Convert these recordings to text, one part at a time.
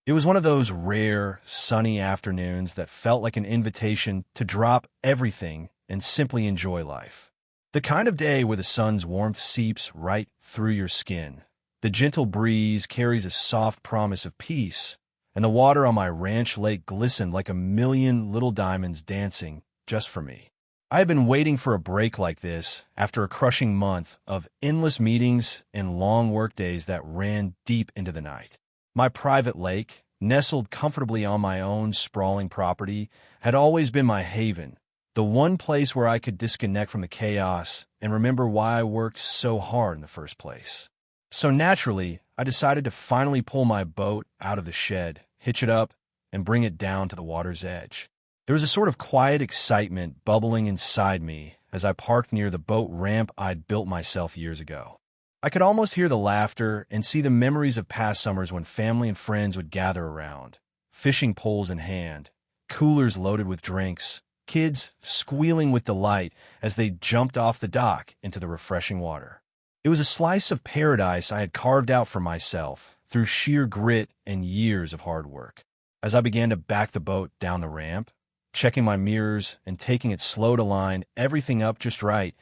It was one of those rare, sunny afternoons that felt like an invitation to drop everything and simply enjoy life. The kind of day where the sun's warmth seeps right through your skin. The gentle breeze carries a soft promise of peace, and the water on my ranch lake glistened like a million little diamonds dancing just for me. I had been waiting for a break like this after a crushing month of endless meetings and long workdays that ran deep into the night. My private lake, nestled comfortably on my own sprawling property, had always been my haven, the one place where I could disconnect from the chaos and remember why I worked so hard in the first place. So naturally, I decided to finally pull my boat out of the shed, hitch it up, and bring it down to the water's edge. There was a sort of quiet excitement bubbling inside me as I parked near the boat ramp I'd built myself years ago. I could almost hear the laughter and see the memories of past summers when family and friends would gather around, fishing poles in hand, coolers loaded with drinks, kids squealing with delight as they jumped off the dock into the refreshing water. It was a slice of paradise I had carved out for myself through sheer grit and years of hard work. As I began to back the boat down the ramp, checking my mirrors and taking it slow to line everything up just right,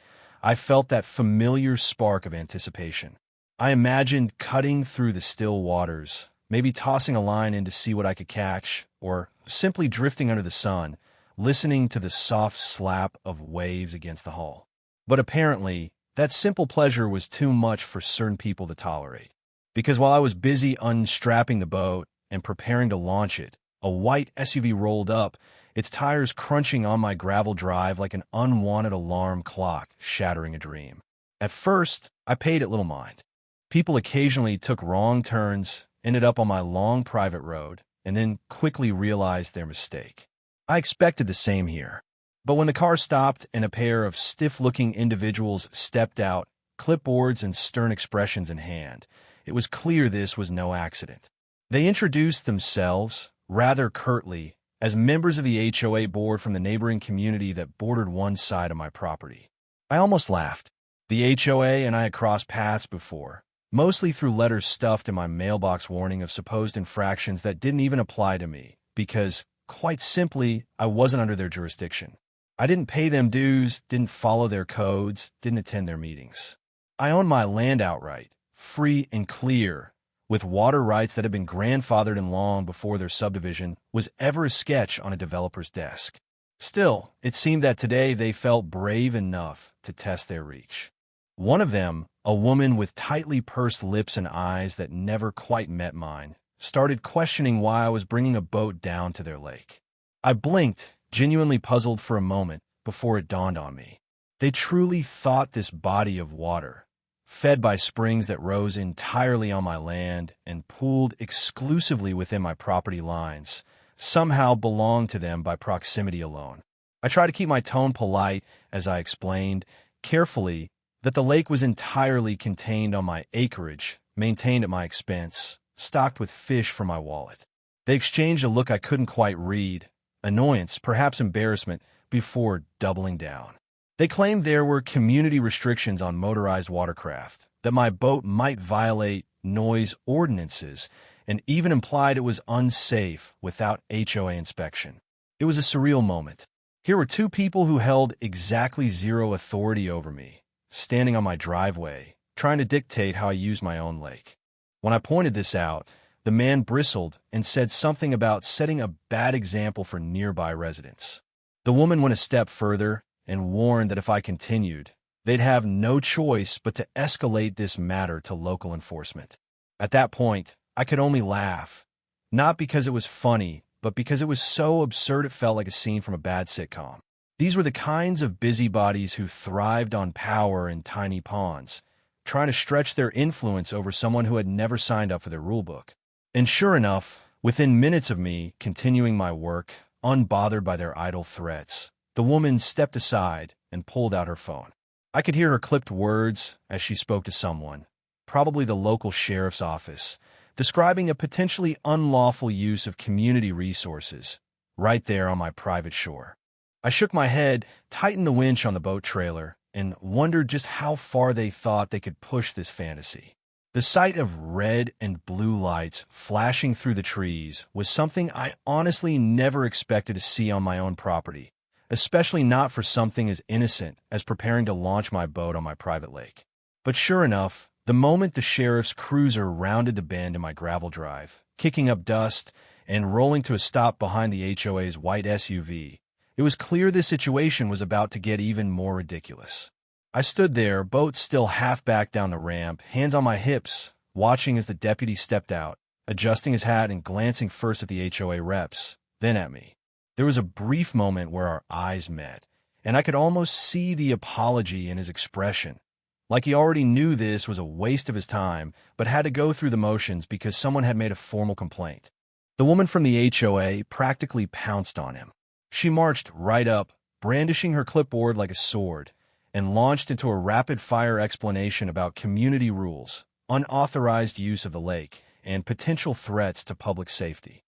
I felt that familiar spark of anticipation. I imagined cutting through the still waters, maybe tossing a line in to see what I could catch, or simply drifting under the sun, listening to the soft slap of waves against the hull. But apparently, that simple pleasure was too much for certain people to tolerate. Because while I was busy unstrapping the boat and preparing to launch it, a white SUV rolled up, its tires crunching on my gravel drive like an unwanted alarm clock shattering a dream. At first, I paid it little mind. People occasionally took wrong turns, ended up on my long private road, and then quickly realized their mistake. I expected the same here. But when the car stopped and a pair of stiff-looking individuals stepped out, clipboards and stern expressions in hand, it was clear this was no accident. They introduced themselves, rather curtly, as members of the HOA board from the neighboring community that bordered one side of my property. I almost laughed. The HOA and I had crossed paths before, mostly through letters stuffed in my mailbox warning of supposed infractions that didn't even apply to me, because, quite simply, I wasn't under their jurisdiction. I didn't pay them dues, didn't follow their codes, didn't attend their meetings. I owned my land outright, free and clear, with water rights that had been grandfathered in long before their subdivision was ever a sketch on a developer's desk. Still, it seemed that today they felt brave enough to test their reach. One of them, a woman with tightly pursed lips and eyes that never quite met mine, started questioning why I was bringing a boat down to their lake. I blinked, genuinely puzzled for a moment, before it dawned on me. They truly thought this body of water, fed by springs that rose entirely on my land and pooled exclusively within my property lines, somehow belonged to them by proximity alone. I tried to keep my tone polite as I explained, carefully, that the lake was entirely contained on my acreage, maintained at my expense, stocked with fish for my wallet. They exchanged a look I couldn't quite read, annoyance, perhaps embarrassment, before doubling down. They claimed there were community restrictions on motorized watercraft, that my boat might violate noise ordinances, and even implied it was unsafe without HOA inspection. It was a surreal moment. Here were two people who held exactly zero authority over me, standing on my driveway, trying to dictate how I used my own lake. When I pointed this out, the man bristled and said something about setting a bad example for nearby residents. The woman went a step further and warned that if I continued, they'd have no choice but to escalate this matter to local enforcement. At that point, I could only laugh, not because it was funny, but because it was so absurd it felt like a scene from a bad sitcom. These were the kinds of busybodies who thrived on power in tiny ponds, trying to stretch their influence over someone who had never signed up for their rulebook. And sure enough, within minutes of me continuing my work, unbothered by their idle threats, the woman stepped aside and pulled out her phone. I could hear her clipped words as she spoke to someone, probably the local sheriff's office, describing a potentially unlawful use of community resources, right there on my private shore. I shook my head, tightened the winch on the boat trailer, and wondered just how far they thought they could push this fantasy. The sight of red and blue lights flashing through the trees was something I honestly never expected to see on my own property, especially not for something as innocent as preparing to launch my boat on my private lake. But sure enough, the moment the sheriff's cruiser rounded the bend in my gravel drive, kicking up dust and rolling to a stop behind the HOA's white SUV, it was clear the situation was about to get even more ridiculous. I stood there, boat still half back down the ramp, hands on my hips, watching as the deputy stepped out, adjusting his hat and glancing first at the HOA reps, then at me. There was a brief moment where our eyes met, and I could almost see the apology in his expression, like he already knew this was a waste of his time, but had to go through the motions because someone had made a formal complaint. The woman from the HOA practically pounced on him. She marched right up, brandishing her clipboard like a sword, and launched into a rapid-fire explanation about community rules, unauthorized use of the lake, and potential threats to public safety.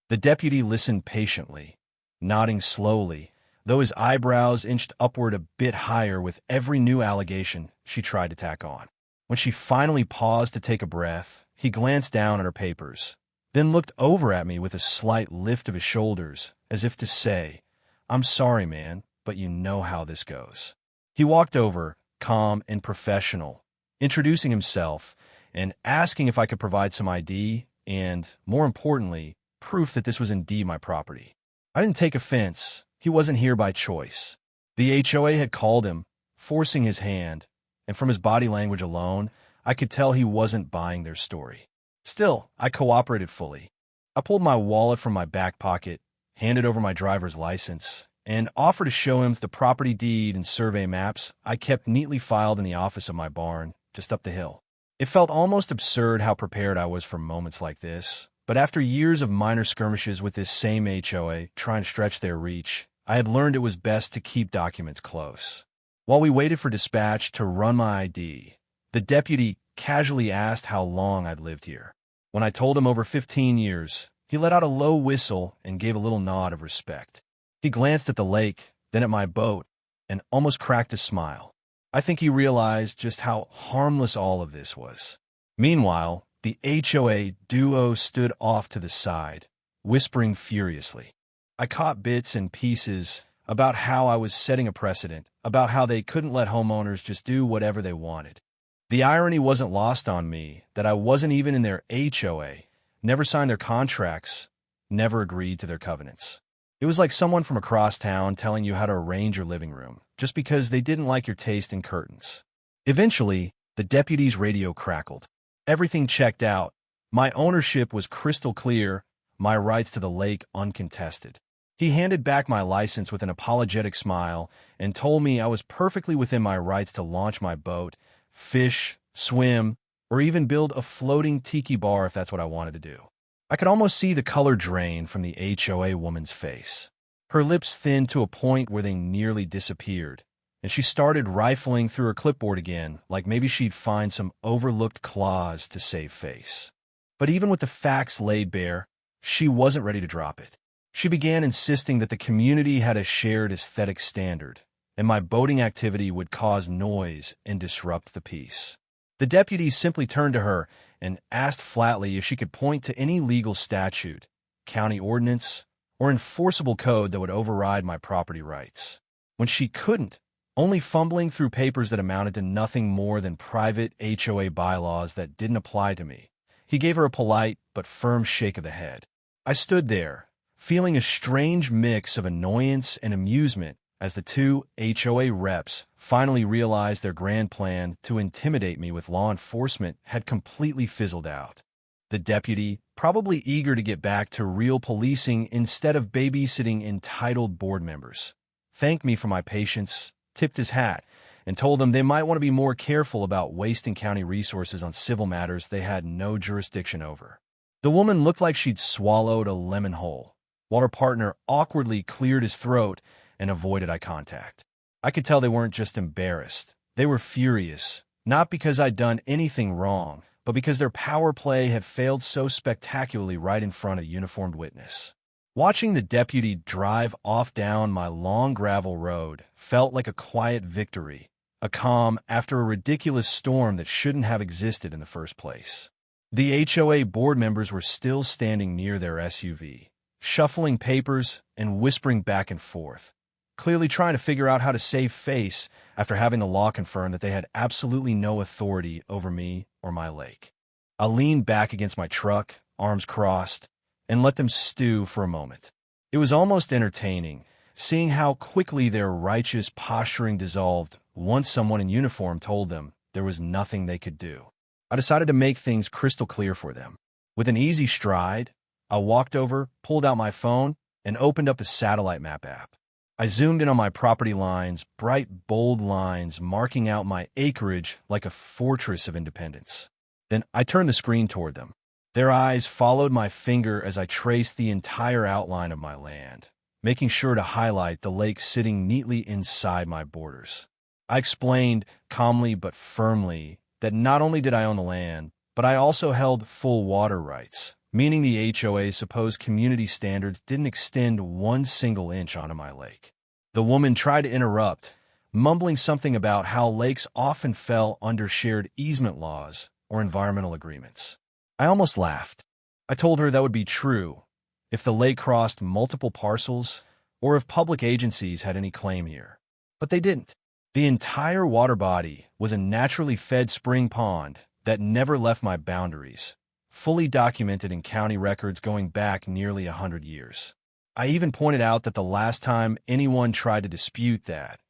The deputy listened patiently, nodding slowly, though his eyebrows inched upward a bit higher with every new allegation she tried to tack on. When she finally paused to take a breath, he glanced down at her papers, then looked over at me with a slight lift of his shoulders, as if to say, "I'm sorry, man, but you know how this goes." He walked over, calm and professional, introducing himself and asking if I could provide some ID and, more importantly, proof that this was indeed my property. I didn't take offense. He wasn't here by choice. The HOA had called him, forcing his hand, and from his body language alone, I could tell he wasn't buying their story. Still, I cooperated fully. I pulled my wallet from my back pocket, handed over my driver's license, and offered to show him the property deed and survey maps I kept neatly filed in the office of my barn, just up the hill. It felt almost absurd how prepared I was for moments like this, but after years of minor skirmishes with this same HOA trying to stretch their reach, I had learned it was best to keep documents close. While we waited for dispatch to run my ID, the deputy casually asked how long I'd lived here. When I told him over 15 years, he let out a low whistle and gave a little nod of respect. He glanced at the lake, then at my boat, and almost cracked a smile. I think he realized just how harmless all of this was. Meanwhile, the HOA duo stood off to the side, whispering furiously. I caught bits and pieces about how I was setting a precedent, about how they couldn't let homeowners just do whatever they wanted. The irony wasn't lost on me that I wasn't even in their HOA, never signed their contracts, never agreed to their covenants. It was like someone from across town telling you how to arrange your living room, just because they didn't like your taste in curtains. Eventually, the deputy's radio crackled. Everything checked out. My ownership was crystal clear, my rights to the lake uncontested. He handed back my license with an apologetic smile and told me I was perfectly within my rights to launch my boat, fish, swim, or even build a floating tiki bar if that's what I wanted to do. I could almost see the color drain from the HOA woman's face. Her lips thinned to a point where they nearly disappeared, and she started rifling through her clipboard again, like maybe she'd find some overlooked clause to save face. But even with the facts laid bare, she wasn't ready to drop it. She began insisting that the community had a shared aesthetic standard, and my boating activity would cause noise and disrupt the peace. The deputy simply turned to her and asked flatly if she could point to any legal statute, county ordinance, or enforceable code that would override my property rights. When she couldn't, only fumbling through papers that amounted to nothing more than private HOA bylaws that didn't apply to me, he gave her a polite but firm shake of the head. I stood there, feeling a strange mix of annoyance and amusement as the two HOA reps finally realized their grand plan to intimidate me with law enforcement had completely fizzled out. The deputy, probably eager to get back to real policing instead of babysitting entitled board members, thanked me for my patience, tipped his hat, and told them they might want to be more careful about wasting county resources on civil matters they had no jurisdiction over. The woman looked like she'd swallowed a lemon whole, while her partner awkwardly cleared his throat and avoided eye contact. I could tell they weren't just embarrassed. They were furious, not because I'd done anything wrong, but because their power play had failed so spectacularly right in front of a uniformed witness. Watching the deputy drive off down my long gravel road felt like a quiet victory, a calm after a ridiculous storm that shouldn't have existed in the first place. The HOA board members were still standing near their SUV, shuffling papers and whispering back and forth, clearly trying to figure out how to save face after having the law confirm that they had absolutely no authority over me or my lake. I leaned back against my truck, arms crossed, and let them stew for a moment. It was almost entertaining, seeing how quickly their righteous posturing dissolved once someone in uniform told them there was nothing they could do. I decided to make things crystal clear for them. With an easy stride, I walked over, pulled out my phone, and opened up a satellite map app. I zoomed in on my property lines, bright, bold lines marking out my acreage like a fortress of independence. Then I turned the screen toward them. Their eyes followed my finger as I traced the entire outline of my land, making sure to highlight the lake sitting neatly inside my borders. I explained, calmly but firmly, that not only did I own the land, but I also held full water rights, meaning the HOA's supposed community standards didn't extend one single inch onto my lake. The woman tried to interrupt, mumbling something about how lakes often fell under shared easement laws or environmental agreements. I almost laughed. I told her that would be true if the lake crossed multiple parcels or if public agencies had any claim here. But they didn't. The entire water body was a naturally fed spring pond that never left my boundaries, fully documented in county records going back nearly 100 years. I even pointed out that the last time anyone tried to dispute that,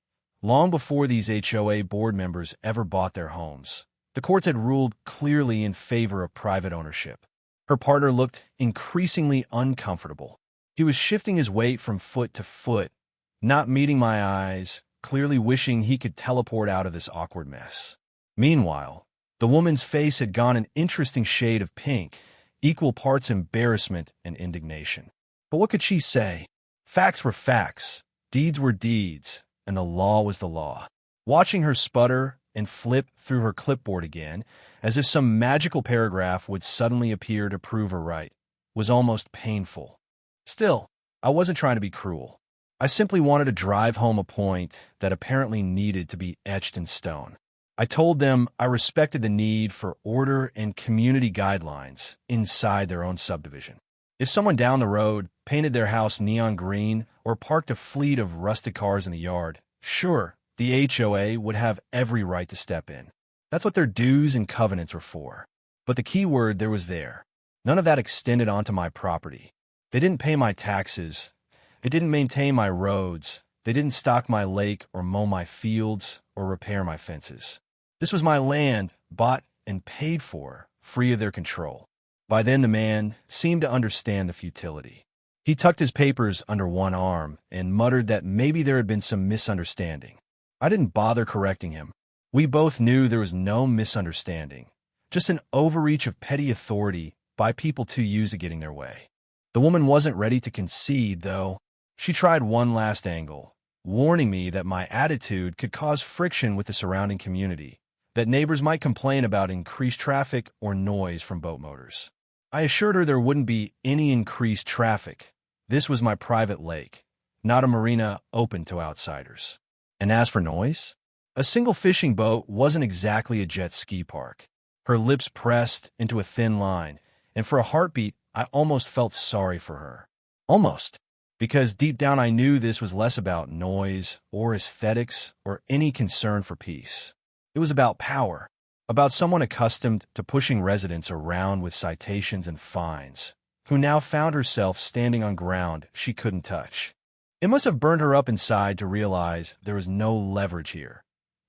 long before these HOA board members ever bought their homes, the courts had ruled clearly in favor of private ownership. Her partner looked increasingly uncomfortable. He was shifting his weight from foot to foot, not meeting my eyes, clearly wishing he could teleport out of this awkward mess. Meanwhile, the woman's face had gone an interesting shade of pink, equal parts embarrassment and indignation. But what could she say? Facts were facts, deeds were deeds, and the law was the law. Watching her sputter and flip through her clipboard again, as if some magical paragraph would suddenly appear to prove her right, was almost painful. Still, I wasn't trying to be cruel. I simply wanted to drive home a point that apparently needed to be etched in stone. I told them I respected the need for order and community guidelines inside their own subdivision. If someone down the road painted their house neon green or parked a fleet of rusted cars in the yard, sure, the HOA would have every right to step in. That's what their dues and covenants were for. But the key word there was there. None of that extended onto my property. They didn't pay my taxes. They didn't maintain my roads. They didn't stock my lake or mow my fields or repair my fences. This was my land, bought and paid for, free of their control. By then the man seemed to understand the futility. He tucked his papers under one arm and muttered that maybe there had been some misunderstanding. I didn't bother correcting him. We both knew there was no misunderstanding, just an overreach of petty authority by people too used to getting their way. The woman wasn't ready to concede, though. She tried one last angle, warning me that my attitude could cause friction with the surrounding community, that neighbors might complain about increased traffic or noise from boat motors. I assured her there wouldn't be any increased traffic. This was my private lake, not a marina open to outsiders. And as for noise, a single fishing boat wasn't exactly a jet ski park. Her lips pressed into a thin line, and for a heartbeat, I almost felt sorry for her. Almost. Because deep down I knew this was less about noise or aesthetics or any concern for peace. It was about power, about someone accustomed to pushing residents around with citations and fines, who now found herself standing on ground she couldn't touch. It must have burned her up inside to realize there was no leverage here.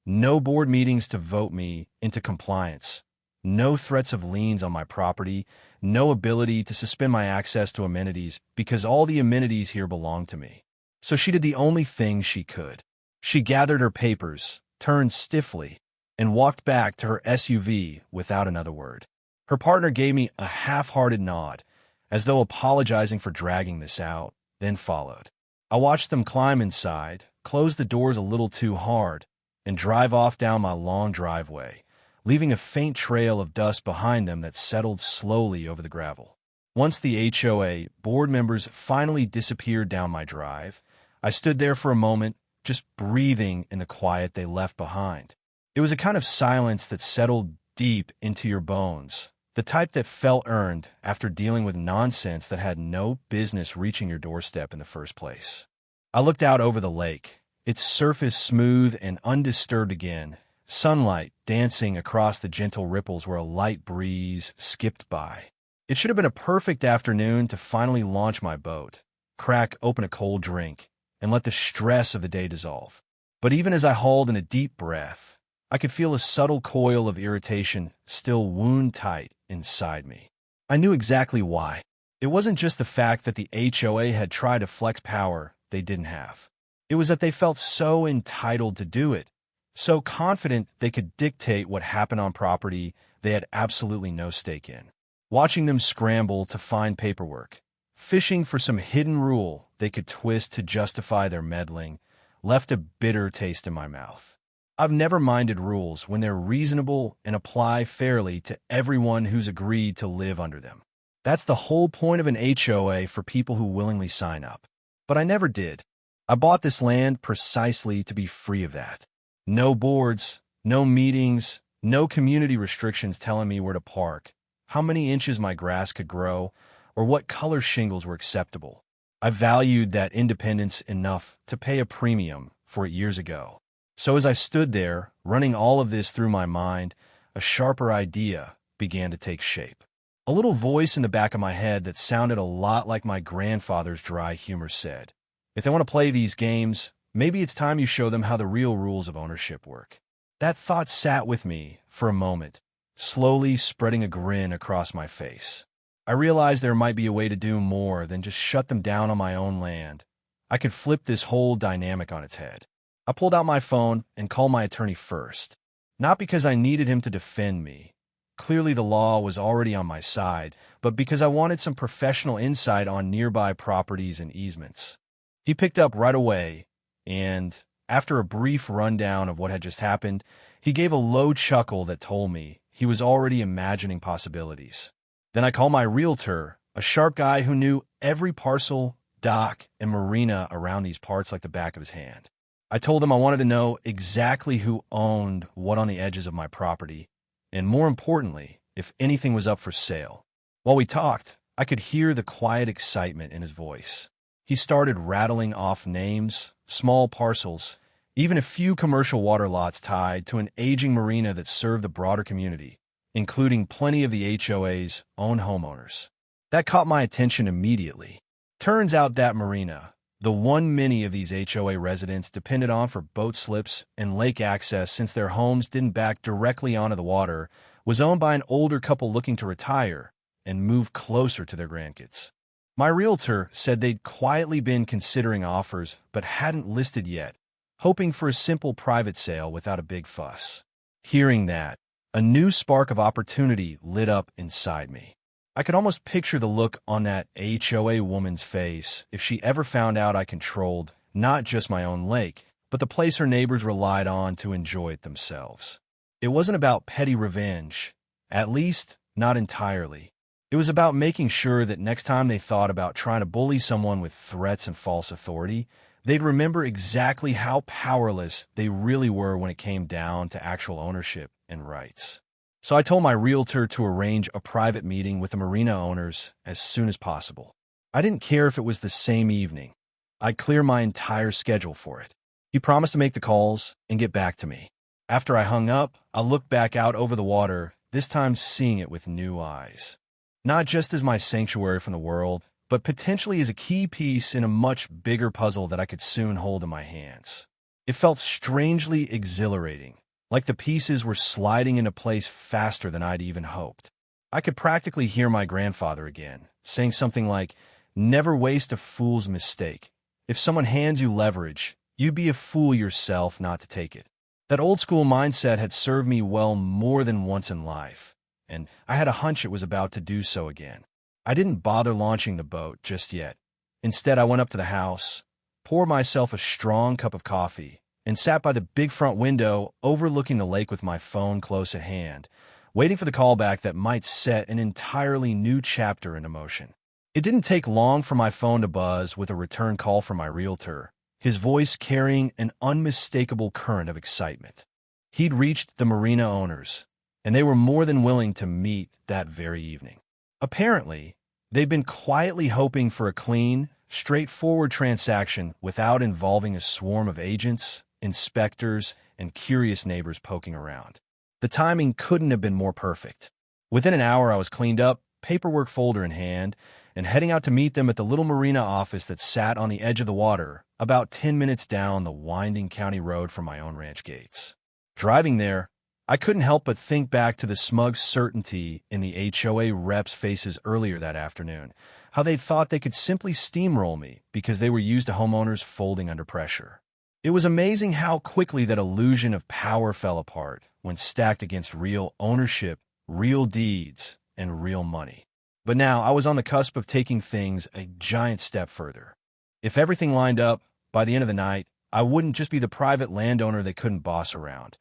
No board meetings to vote me into compliance. No threats of liens on my property. No ability to suspend my access to amenities because all the amenities here belong to me. So she did the only thing she could. She gathered her papers, turned stiffly, and walked back to her SUV without another word. Her partner gave me a half-hearted nod, as though apologizing for dragging this out, then followed. I watched them climb inside, close the doors a little too hard, and drive off down my long driveway, leaving a faint trail of dust behind them that settled slowly over the gravel. Once the HOA board members finally disappeared down my drive, I stood there for a moment, just breathing in the quiet they left behind. It was a kind of silence that settled deep into your bones, the type that felt earned after dealing with nonsense that had no business reaching your doorstep in the first place. I looked out over the lake, its surface smooth and undisturbed again, sunlight dancing across the gentle ripples where a light breeze skipped by. It should have been a perfect afternoon to finally launch my boat, crack open a cold drink, and let the stress of the day dissolve. But even as I hauled in a deep breath, I could feel a subtle coil of irritation still wound tight inside me. I knew exactly why. It wasn't just the fact that the HOA had tried to flex power they didn't have. It was that they felt so entitled to do it, so confident they could dictate what happened on property they had absolutely no stake in. Watching them scramble to find paperwork, fishing for some hidden rule they could twist to justify their meddling, left a bitter taste in my mouth. I've never minded rules when they're reasonable and apply fairly to everyone who's agreed to live under them. That's the whole point of an HOA for people who willingly sign up. But I never did. I bought this land precisely to be free of that. No boards, no meetings, no community restrictions telling me where to park, how many inches my grass could grow, or what color shingles were acceptable. I valued that independence enough to pay a premium for it years ago. So as I stood there, running all of this through my mind, a sharper idea began to take shape. A little voice in the back of my head that sounded a lot like my grandfather's dry humor said, "If they want to play these games, maybe it's time you show them how the real rules of ownership work." That thought sat with me for a moment, slowly spreading a grin across my face. I realized there might be a way to do more than just shut them down on my own land. I could flip this whole dynamic on its head. I pulled out my phone and called my attorney first, not because I needed him to defend me. Clearly the law was already on my side, but because I wanted some professional insight on nearby properties and easements. He picked up right away, and after a brief rundown of what had just happened, he gave a low chuckle that told me he was already imagining possibilities. Then I called my realtor, a sharp guy who knew every parcel, dock, and marina around these parts like the back of his hand. I told him I wanted to know exactly who owned what on the edges of my property, and more importantly, if anything was up for sale. While we talked, I could hear the quiet excitement in his voice. He started rattling off names, small parcels, even a few commercial water lots tied to an aging marina that served the broader community, including plenty of the HOA's own homeowners. That caught my attention immediately. Turns out that marina, the one many of these HOA residents depended on for boat slips and lake access since their homes didn't back directly onto the water, was owned by an older couple looking to retire and move closer to their grandkids. My realtor said they'd quietly been considering offers but hadn't listed yet, hoping for a simple private sale without a big fuss. Hearing that, a new spark of opportunity lit up inside me. I could almost picture the look on that HOA woman's face if she ever found out I controlled not just my own lake, but the place her neighbors relied on to enjoy it themselves. It wasn't about petty revenge, at least not entirely. It was about making sure that next time they thought about trying to bully someone with threats and false authority, they'd remember exactly how powerless they really were when it came down to actual ownership and rights. So I told my realtor to arrange a private meeting with the marina owners as soon as possible. I didn't care if it was the same evening. I'd clear my entire schedule for it. He promised to make the calls and get back to me. After I hung up, I looked back out over the water, this time seeing it with new eyes. Not just as my sanctuary from the world, but potentially as a key piece in a much bigger puzzle that I could soon hold in my hands. It felt strangely exhilarating, like the pieces were sliding into place faster than I'd even hoped. I could practically hear my grandfather again, saying something like, "Never waste a fool's mistake. If someone hands you leverage, you'd be a fool yourself not to take it." That old-school mindset had served me well more than once in life, and I had a hunch it was about to do so again. I didn't bother launching the boat just yet. Instead, I went up to the house, poured myself a strong cup of coffee, and sat by the big front window overlooking the lake with my phone close at hand, waiting for the callback that might set an entirely new chapter into motion. It didn't take long for my phone to buzz with a return call from my realtor, his voice carrying an unmistakable current of excitement. He'd reached the Marina owners, and they were more than willing to meet that very evening. Apparently, they'd been quietly hoping for a clean, straightforward transaction without involving a swarm of agents, inspectors, and curious neighbors poking around. The timing couldn't have been more perfect. Within an hour, I was cleaned up, paperwork folder in hand, and heading out to meet them at the little Marina office that sat on the edge of the water, about 10 minutes down the winding county road from my own ranch gates. Driving there, I couldn't help but think back to the smug certainty in the HOA reps' faces earlier that afternoon, how they thought they could simply steamroll me because they were used to homeowners folding under pressure. It was amazing how quickly that illusion of power fell apart when stacked against real ownership, real deeds, and real money. But now I was on the cusp of taking things a giant step further. If everything lined up, by the end of the night, I wouldn't just be the private landowner they couldn't boss around.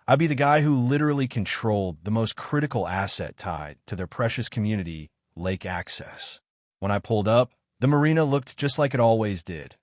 I'd be the guy who literally controlled the most critical asset tied to their precious community, lake access. When I pulled up, the marina looked just like it always did.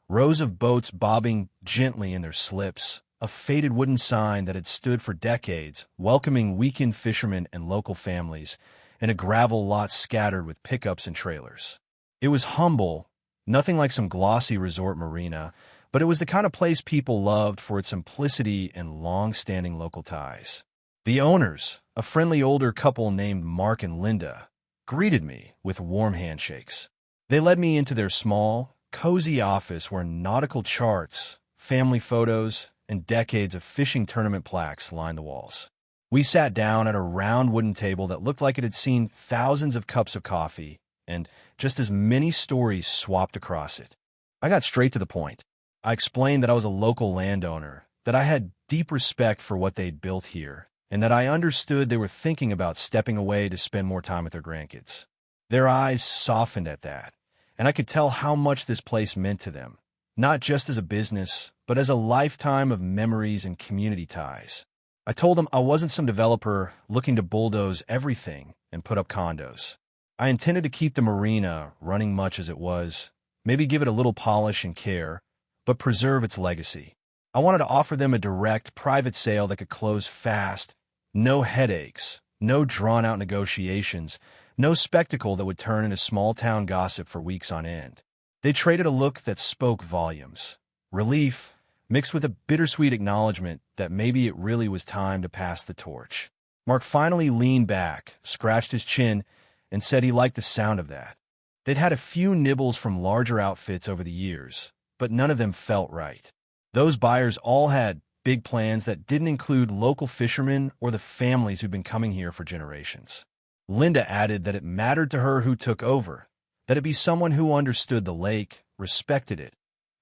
Rows of boats bobbing gently in their slips, a faded wooden sign that had stood for decades, welcoming weekend fishermen and local families, and a gravel lot scattered with pickups and trailers. It was humble, nothing like some glossy resort marina, but it was the kind of place people loved for its simplicity and long-standing local ties. The owners, a friendly older couple named Mark and Linda, greeted me with warm handshakes. They led me into their small, cozy office where nautical charts, family photos, and decades of fishing tournament plaques lined the walls. We sat down at a round wooden table that looked like it had seen thousands of cups of coffee and just as many stories swapped across it. I got straight to the point. I explained that I was a local landowner, that I had deep respect for what they'd built here, and that I understood they were thinking about stepping away to spend more time with their grandkids. Their eyes softened at that, and I could tell how much this place meant to them, not just as a business, but as a lifetime of memories and community ties. I told them I wasn't some developer looking to bulldoze everything and put up condos. I intended to keep the marina running much as it was, maybe give it a little polish and care, but preserve its legacy. I wanted to offer them a direct, private sale that could close fast, no headaches, no drawn-out negotiations, no spectacle that would turn into small-town gossip for weeks on end. They traded a look that spoke volumes. Relief, mixed with a bittersweet acknowledgement that maybe it really was time to pass the torch. Mark finally leaned back, scratched his chin, and said he liked the sound of that. They'd had a few nibbles from larger outfits over the years, but none of them felt right. Those buyers all had big plans that didn't include local fishermen or the families who'd been coming here for generations. Linda added that it mattered to her who took over, that it be someone who understood the lake, respected it,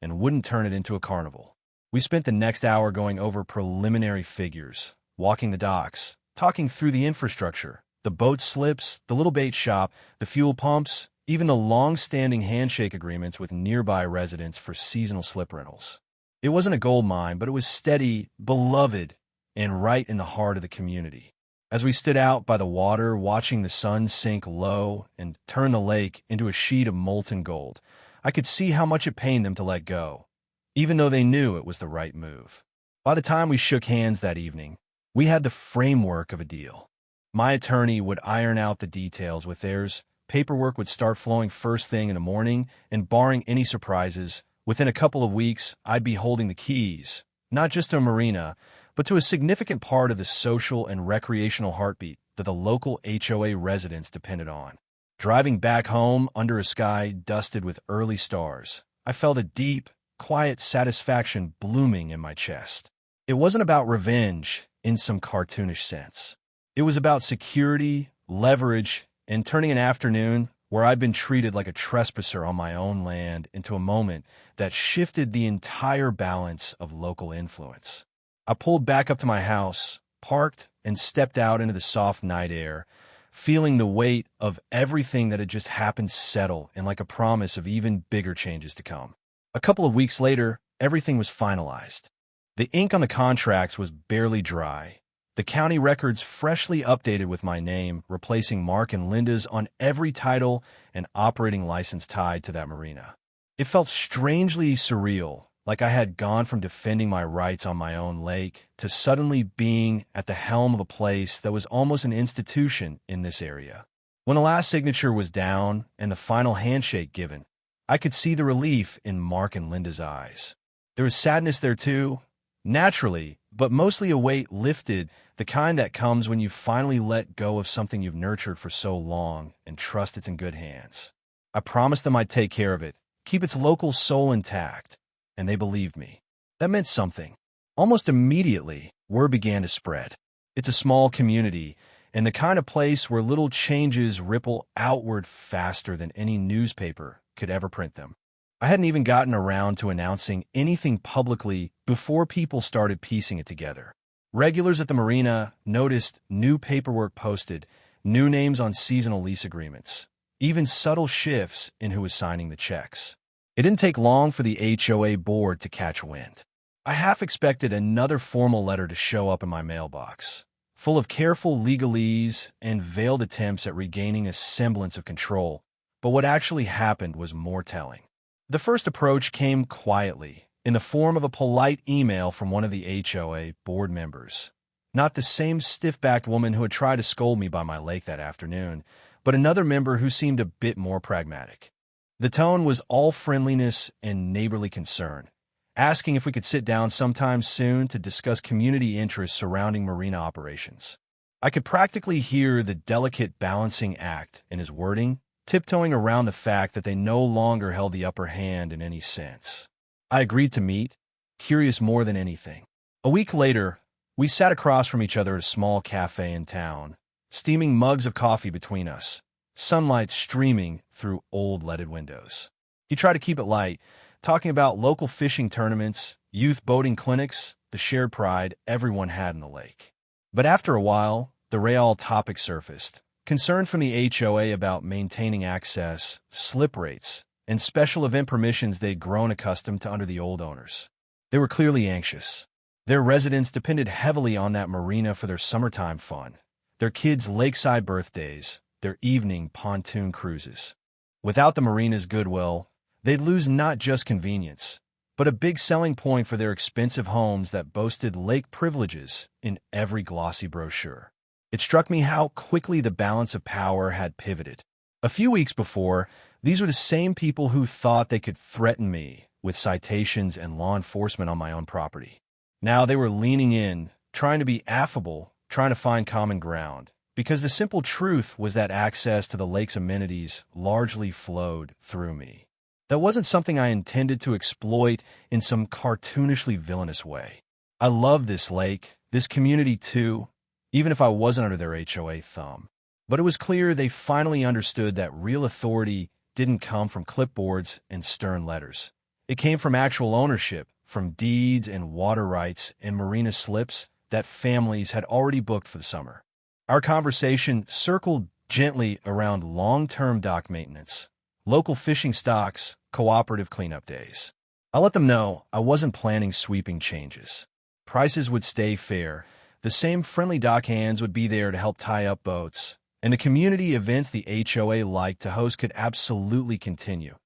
and wouldn't turn it into a carnival. We spent the next hour going over preliminary figures, walking the docks, talking through the infrastructure, the boat slips, the little bait shop, the fuel pumps, even the long-standing handshake agreements with nearby residents for seasonal slip rentals. It wasn't a gold mine, but it was steady, beloved, and right in the heart of the community. As we stood out by the water, watching the sun sink low and turn the lake into a sheet of molten gold, I could see how much it pained them to let go, even though they knew it was the right move. By the time we shook hands that evening, we had the framework of a deal. My attorney would iron out the details with theirs, paperwork would start flowing first thing in the morning, and barring any surprises, within a couple of weeks, I'd be holding the keys, not just to a marina, but to a significant part of the social and recreational heartbeat that the local HOA residents depended on. Driving back home under a sky dusted with early stars, I felt a deep, quiet satisfaction blooming in my chest. It wasn't about revenge in some cartoonish sense. It was about security, leverage, and turning an afternoon where I'd been treated like a trespasser on my own land into a moment that shifted the entire balance of local influence. I pulled back up to my house, parked, and stepped out into the soft night air, feeling the weight of everything that had just happened settle in like a promise of even bigger changes to come. A couple of weeks later, everything was finalized. The ink on the contracts was barely dry. The county records freshly updated with my name, replacing Mark and Linda's on every title and operating license tied to that marina. It felt strangely surreal, like I had gone from defending my rights on my own lake to suddenly being at the helm of a place that was almost an institution in this area. When the last signature was down and the final handshake given, I could see the relief in Mark and Linda's eyes. There was sadness there too, naturally, but mostly a weight lifted, the kind that comes when you finally let go of something you've nurtured for so long and trust it's in good hands. I promised them I'd take care of it, keep its local soul intact, and they believed me. That meant something. Almost immediately, word began to spread. It's a small community, and the kind of place where little changes ripple outward faster than any newspaper could ever print them. I hadn't even gotten around to announcing anything publicly before people started piecing it together. Regulars at the Marina noticed new paperwork posted, new names on seasonal lease agreements, even subtle shifts in who was signing the checks. It didn't take long for the HOA board to catch wind. I half expected another formal letter to show up in my mailbox, full of careful legalese and veiled attempts at regaining a semblance of control, but what actually happened was more telling. The first approach came quietly, in the form of a polite email from one of the HOA board members. Not the same stiff-backed woman who had tried to scold me by my lake that afternoon, but another member who seemed a bit more pragmatic. The tone was all friendliness and neighborly concern, asking if we could sit down sometime soon to discuss community interests surrounding marina operations. I could practically hear the delicate balancing act in his wording, tiptoeing around the fact that they no longer held the upper hand in any sense. I agreed to meet, curious more than anything. A week later, we sat across from each other at a small cafe in town, steaming mugs of coffee between us, sunlight streaming through old leaded windows. He tried to keep it light, talking about local fishing tournaments, youth boating clinics, the shared pride everyone had in the lake. But after a while, the real topic surfaced. Concern from the HOA about maintaining access, slip rates, and special event permissions they'd grown accustomed to under the old owners. They were clearly anxious. Their residents depended heavily on that marina for their summertime fun, their kids' lakeside birthdays, their evening pontoon cruises. Without the marina's goodwill, they'd lose not just convenience, but a big selling point for their expensive homes that boasted lake privileges in every glossy brochure. It struck me how quickly the balance of power had pivoted. A few weeks before, these were the same people who thought they could threaten me with citations and law enforcement on my own property. Now they were leaning in, trying to be affable, trying to find common ground, because the simple truth was that access to the lake's amenities largely flowed through me. That wasn't something I intended to exploit in some cartoonishly villainous way. I love this lake, this community too, even if I wasn't under their HOA thumb. But it was clear they finally understood that real authority didn't come from clipboards and stern letters. It came from actual ownership, from deeds and water rights and marina slips that families had already booked for the summer. Our conversation circled gently around long-term dock maintenance, local fishing stocks, cooperative cleanup days. I let them know I wasn't planning sweeping changes. Prices would stay fair, the same friendly dock hands would be there to help tie up boats, and the community events the HOA liked to host could absolutely continue,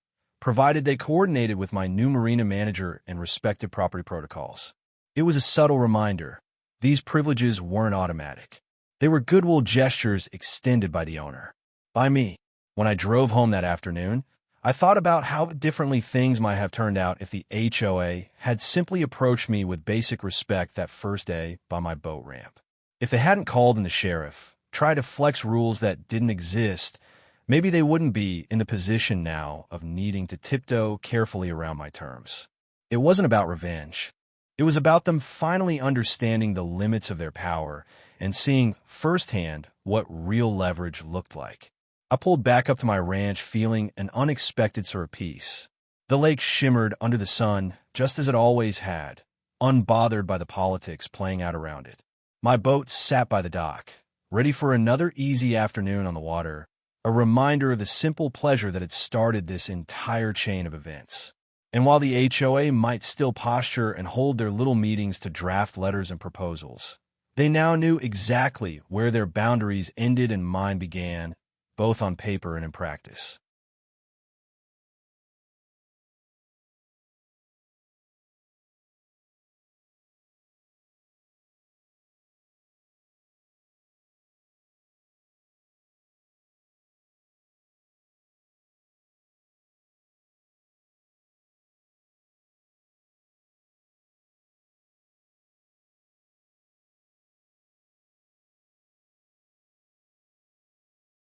provided they coordinated with my new marina manager and respected property protocols. It was a subtle reminder. These privileges weren't automatic. They were goodwill gestures extended by the owner, by me. When I drove home that afternoon, I thought about how differently things might have turned out if the HOA had simply approached me with basic respect that first day by my boat ramp. If they hadn't called in the sheriff, tried to flex rules that didn't exist, maybe they wouldn't be in the position now of needing to tiptoe carefully around my terms. It wasn't about revenge. It was about them finally understanding the limits of their power and seeing firsthand what real leverage looked like. I pulled back up to my ranch feeling an unexpected sort of peace. The lake shimmered under the sun just as it always had, unbothered by the politics playing out around it. My boat sat by the dock, ready for another easy afternoon on the water, a reminder of the simple pleasure that had started this entire chain of events. And while the HOA might still posture and hold their little meetings to draft letters and proposals, they now knew exactly where their boundaries ended and mine began, both on paper and in practice.